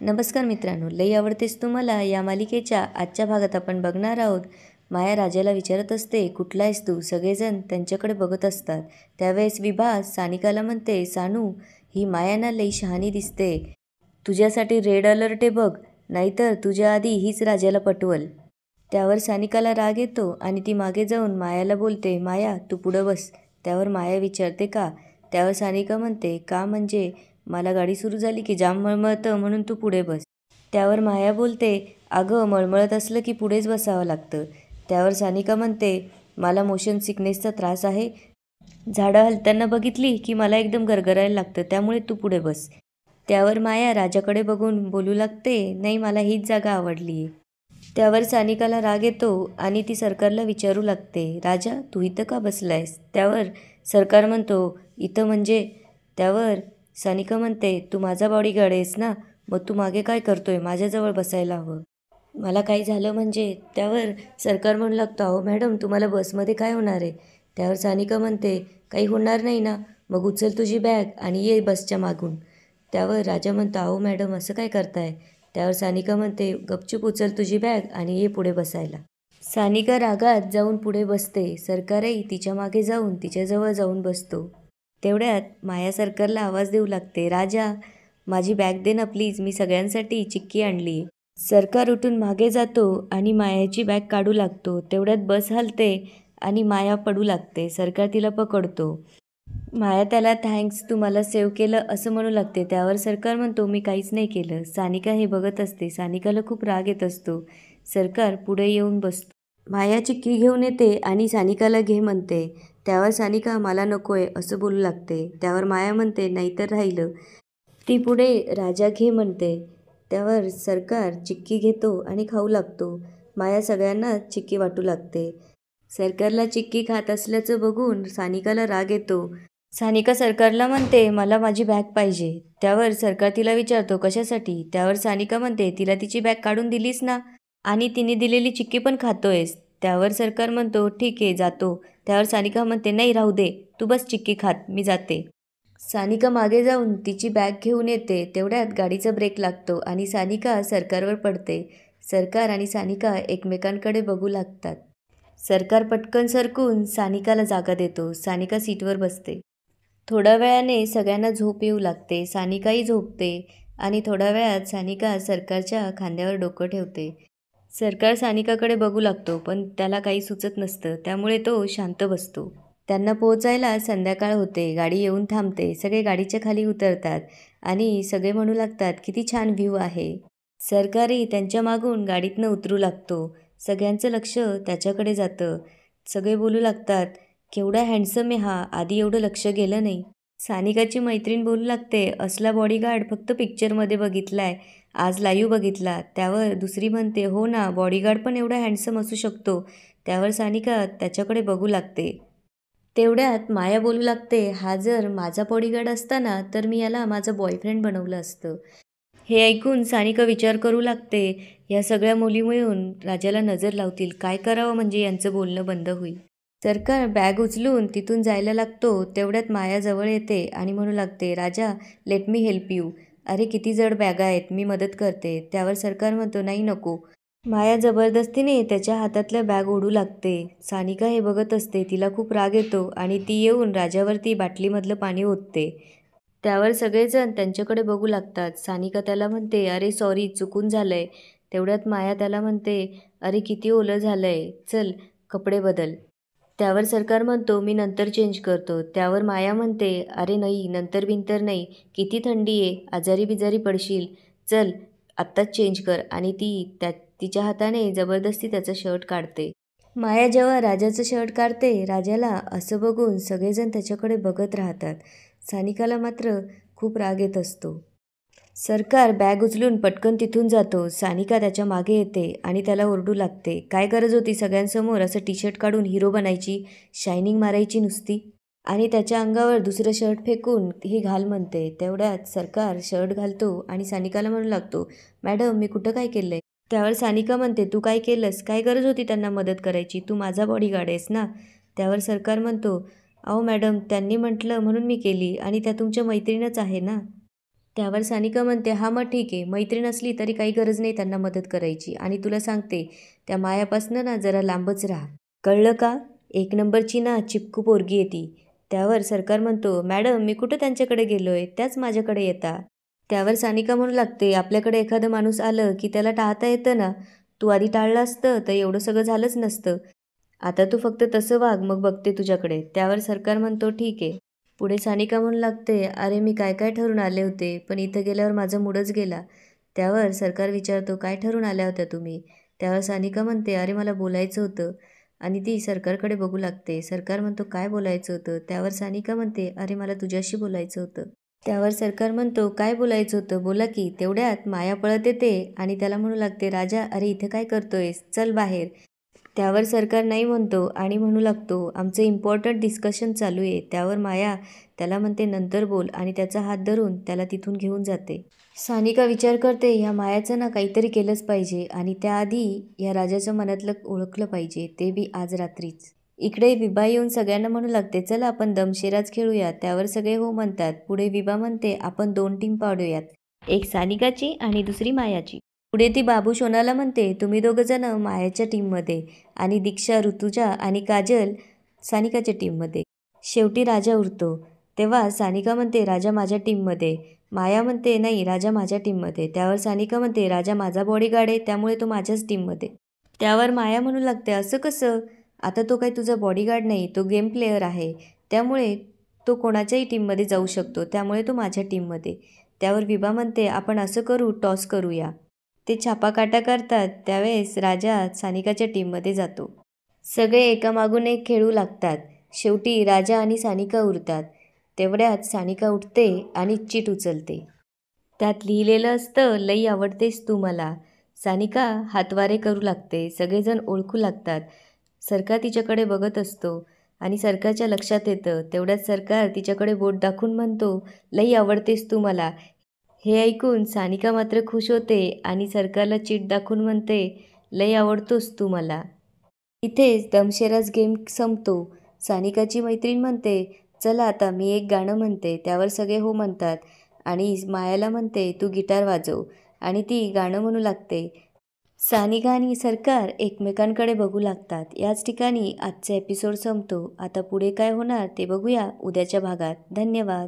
नमस्कार मित्रांनो, लई आवडतेस तू मला या मालिकेच्या आजच्या भागात आपण बघणार आहोत. माया राजाला विचारत असते, कुठला आहेस तू? सगळेजण त्यांच्याकडे बघत असतात. त्यावेळेस विभा सानिकाला म्हणते, सानू, ही माया ना लई शहाणी दिसते. तुझ्यासाठी रेड अलर्ट आहे बघ, नाहीतर तुझ्या आधी हीच राजाला पटवल. त्यावर सानिकाला राग येतो आणि ती मागे जाऊन मायाला बोलते, माया तू पुढं बस. त्यावर माया विचारते का? त्यावर सानिका म्हणते, का म्हणजे मला गाडी सुरू झाली की जाम मळमळतं म्हणून तू पुढे बस. त्यावर माया बोलते, अगं मळमळत असलं की पुढेच बसावं लागतं. त्यावर सानिका म्हणते, मला मोशन सिकनेसचा त्रास आहे. झाडं हलताना बघितली की मला एकदम गरगरायला लागतं, त्यामुळे तू पुढे बस. त्यावर माया राजाकडे बघून बोलू लागते, नाही मला हीच जागा आवडली. त्यावर सानिकाला राग येतो आणि ती सरकारला विचारू लागते, राजा तू इथं का बसलायस? त्यावर सरकार म्हणतो, इथं म्हणजे? त्यावर सानिका म्हणते, तू माझा बॉडीगार्ड आहेस ना, मग तू मागे काय करतोय? माझ्याजवळ बसायला हवं. मला काही झालं म्हणजे? त्यावर सरकार म्हणू लागतो, अहो मॅडम तुम्हाला बसमध्ये काय होणार आहे? त्यावर सानिका म्हणते, काही होणार नाही ना, मग उचल तुझी बॅग आणि ये बसच्या मागून. त्यावर राजा म्हणतो, अहो मॅडम असं काय करताय? त्यावर सानिका म्हणते, गपचूप उचल तुझी बॅग आणि ये पुढे बसायला. सानिका रागात जाऊन पुढे बसते. सरकारही तिच्या मागे जाऊन तिच्याजवळ जाऊन बसतो. तेवढ्यात माया सरकारला आवाज देऊ लागते, राजा माझी बॅग दे ना प्लीज, मी सगळ्यांसाठी चिक्की आणली. सरकार उठून मागे जातो आणि मायाची बॅग काढू लागतो. तेवढ्यात बस हलते आणि माया पडू लागते. सरकार तिला पकडतो. माया त्याला थँक्स, तू मला सेव्ह केलं असं म्हणू लागते. त्यावर सरकार म्हणतो, मी काहीच नाही केलं. सानिका हे बघत असते. सानिकाला खूप राग येत असतो. सरकार पुढे येऊन बसतो. माया चिक्की घेऊन येते आणि सानिकाला घे म्हणते. त्यावर सानिका मला नकोय असं बोलू लागते. त्यावर माया म्हणते, नाहीतर राहिलं. ती पुढे राजा घे म्हणते. त्यावर सरकार चिक्की घेतो आणि खाऊ लागतो. माया सगळ्यांना चिक्की वाटू लागते. सरकारला चिक्की खात असल्याचं बघून सानिकाला राग येतो. सानिका सरकारला म्हणते, मला माझी बॅग पाहिजे. त्यावर सरकार तिला विचारतो, कशासाठी? त्यावर सानिका म्हणते, तिला तिची बॅग काढून दिलीस ना आणि तिने दिलेली चिक्की पण खातोयस. त्यावर सरकार म्हणतो, ठीक आहे जातो. त्यावर सानिका म्हणते, नाही राहू दे, तू बस चिक्की खात, मी जाते. सानिका मागे जाऊन तिची बॅग घेऊन येते. तेवढ्यात गाडीचा ब्रेक लागतो आणि सानिका सरकारवर पडते. सरकार आणि सानिका एकमेकांकडे बघू लागतात. सरकार पटकन सरकून सानिकाला जागा देतो. सानिका सीटवर बसते. थोड्या वेळाने सगळ्यांना झोप येऊ लागते. सानिकाही झोपते आणि थोड्या वेळात सानिका सरकारच्या खांद्यावर डोकं ठेवते. सरकार सानिकाकडे बघू लागतो, पण त्याला काही सुचत नसतं, त्यामुळे तो शांत बसतो. त्यांना पोहोचायला संध्याकाळ होते. गाडी येऊन थांबते. सगळे गाडीच्या खाली उतरतात आणि सगळे म्हणू लागतात, किती छान व्ह्यू आहे. सरकारही त्यांच्या मागून गाडीतनं उतरू लागतो. सगळ्यांचं लक्ष त्याच्याकडे जातं. सगळे बोलू लागतात, केवढा हँडसम आहे हा, आधी एवढं लक्ष गेलं नाही. सानिकाची मैत्रीण बोलू लागते, असला बॉडीगार्ड फक्त पिक्चरमध्ये बघितलाय, आज लाईव्ह बघितला. त्यावर दुसरी म्हणते, हो ना, बॉडीगार्ड पण एवढा हँडसम असू शकतो. त्यावर सानिका त्याच्याकडे बघू लागते. तेवढ्यात माया बोलू लागते, हा जर माझा बॉडीगार्ड असता ना, तर मी याला माझं बॉयफ्रेंड बनवलं असतं. हे ऐकून सानिका विचार करू लागते, ह्या सगळ्या मुली मिळून राजाला नजर लावतील, काय करावं म्हणजे यांचं बोलणं बंद होईल. सरकार बॅग उचलून तिथून जायला लागतो. तेवढ्यात माया जवळ येते आणि म्हणू लागते, राजा लेट मी हेल्प यू. अरे किती जड बॅगा आहेत, मी मदत करते. त्यावर सरकार म्हणतो, नाही नको. माया जबरदस्तीने त्याच्या हातातल्या बॅग ओढू लागते. सानिका हे बघत असते. तिला खूप राग येतो आणि ती येऊन राजावरती बाटलीमधलं पाणी ओतते. त्यावर सगळेजण त्यांच्याकडे बघू लागतात. सानिका त्याला म्हणते, अरे सॉरी, चुकून झालंय. तेवढ्यात माया त्याला म्हणते, अरे किती ओलं झालंय, चल कपडे बदल. त्यावर सरकार म्हणतो, मी नंतर चेंज करतो. त्यावर माया म्हणते, अरे नाही, नंतर बिंतर नाही, किती थंडी आहे, आजारी बिजारी पडशील, चल आत्ताच चेंज कर. आणि ती तिच्या हाताने जबरदस्ती त्याचं शर्ट काढते. माया जेव्हा राजाचं शर्ट काढते, राजाला असं बघून सगळेजण त्याच्याकडे बघत राहतात. सानिकाला मात्र खूप राग येत असतो. सरकार बॅग उचलून पटकन तिथून जातो. सानिका त्याच्या मागे येते आणि त्याला ओरडू लागते, काय गरज होती सगळ्यांसमोर असं टी शर्ट काढून हिरो बनायची, शायनिंग मारायची नुसती? आणि त्याच्या अंगावर दुसरं शर्ट फेकून ही घाल म्हणते. तेवढ्यात सरकार शर्ट घालतो आणि सानिकाला म्हणू लागतो, मॅडम मी कुठं काय केलंय? त्यावर सानिका म्हणते, तू काय केलंस? काय गरज होती त्यांना मदत करायची? तू माझा बॉडीगार्ड आहेस ना. त्यावर सरकार म्हणतो, अहो मॅडम त्यांनी म्हटलं म्हणून मी केली आणि त्या तुमच्या मैत्रीणच आहे ना. त्यावर सानिका म्हणते, हा मग ठीक आहे, मैत्रीण असली तरी काही गरज नाही त्यांना मदत करायची. आणि तुला सांगते, त्या मायापासनं ना जरा लांबच राहा, कळलं का? एक नंबरची ना चिपकू पोरगी आहे ती. त्यावर सरकार म्हणतो, मॅडम मी कुठं त्यांच्याकडे गेलोय, त्याच माझ्याकडे येता. त्यावर सानिका म्हणू लागते, आपल्याकडे एखादं माणूस आलं की त्याला टाळता येतं ना, तू आधी टाळलं असतं तर एवढं सगळं झालंच नसतं. आता तू फक्त तसं वाग, मग बघते तुझ्याकडे. त्यावर सरकार म्हणतो, ठीक आहे. पुढे सानिका म्हणू लागते, अरे मी काय काय ठरून आले होते, पण इथं गेल्यावर माझा मूडच गेला. त्यावर सरकार विचारतो, काय ठरून आल्या होत्या तुम्ही? त्यावर सानिका म्हणते, अरे मला बोलायचं होतं. आणि ती सरकारकडे बघू लागते. सरकार म्हणतो, काय बोलायचं होतं? त्यावर सानिका म्हणते, अरे मला तुझ्याशी बोलायचं होतं. त्यावर सरकार म्हणतो, काय बोलायचं होतं, बोला की. तेवढ्यात माया पळत येते आणि त्याला म्हणू लागते, राजा अरे इथे काय करतोयस, चल बाहेर. त्यावर सरकार नाही म्हणतो आणि म्हणू लागतो, आमचं इम्पॉर्टंट डिस्कशन चालू आहे. त्यावर माया त्याला म्हणते, नंतर बोल, आणि त्याचा हात धरून त्याला तिथून घेऊन जाते. सानिका विचार करते, ह्या मायाचं ना काहीतरी केलंच पाहिजे आणि त्याआधी या राजाच्या मनातलं ओळखलं पाहिजे, ते बी आज रात्रीच. इकडे विभा येऊन सगळ्यांना म्हणू लागते, चला आपण दमशेराज खेळूया. त्यावर सगळे हो म्हणतात. पुढे विभा म्हणते, आपण 2 टीम पाडूयात, एक सानिकाची आणि दुसरी मायाची. पुढे ती बाबू शोनाला म्हणते, तुम्ही दोघं जण मायाच्या टीममध्ये आणि दीक्षा, ऋतुजा आणि काजल सानिकाच्या टीममध्ये. शेवटी राजा उरतो. तेव्हा सानिका म्हणते, राजा माझ्या टीममध्ये. माया म्हणते, नाही राजा माझ्या टीममध्ये. त्यावर सानिका म्हणते, राजा माझा बॉडीगार्ड आहे, त्यामुळे तो माझ्याच टीममध्ये. त्यावर माया म्हणू लागते, असं कसं? आता तो काही तुझा बॉडीगार्ड नाही, तो गेम प्लेयर आहे, त्यामुळे तो कोणाच्याही टीममध्ये जाऊ शकतो, त्यामुळे तो माझ्या टीममध्ये. त्यावर विभा म्हणते, आपण असं करू, टॉस करूया. ते छापाकाटा करतात. त्यावेळेस राजा सानिकाच्या टीममध्ये जातो. सगळे एकामागून एक खेळू लागतात. शेवटी राजा आणि सानिका उरतात. तेवढ्यात सानिका उठते आणि चिट उचलते. त्यात लिहिलेलं असतं, लई आवडतेस तू मला. सानिका हातवारे करू लागते. सगळेजण ओळखू लागतात. सरकार तिच्याकडे बघत असतो आणि सरकारच्या लक्षात येतं. तेवढ्यात सरकार तिच्याकडे बोट दाखवून म्हणतो, लई आवडतेस तू मला. हे ऐकून सानिका मात्र खुश होते आणि सरकारला चिट दाखवून म्हणते, लई आवडतोस तू मला. इथेच दमशेराज गेम संपतो. सानिकाची मैत्रीण म्हणते, चला आता मी एक गाणं म्हणते. त्यावर सगळे हो म्हणतात आणि मायाला म्हणते, तू गिटार वाजव, आणि ती गाणं म्हणू लागते. सानिका आणि सरकार एकमेकांकडे बघू लागतात. याच ठिकाणी आजचा एपिसोड संपतो. आता पुढे काय होणार ते बघूया उद्याच्या भागात. धन्यवाद.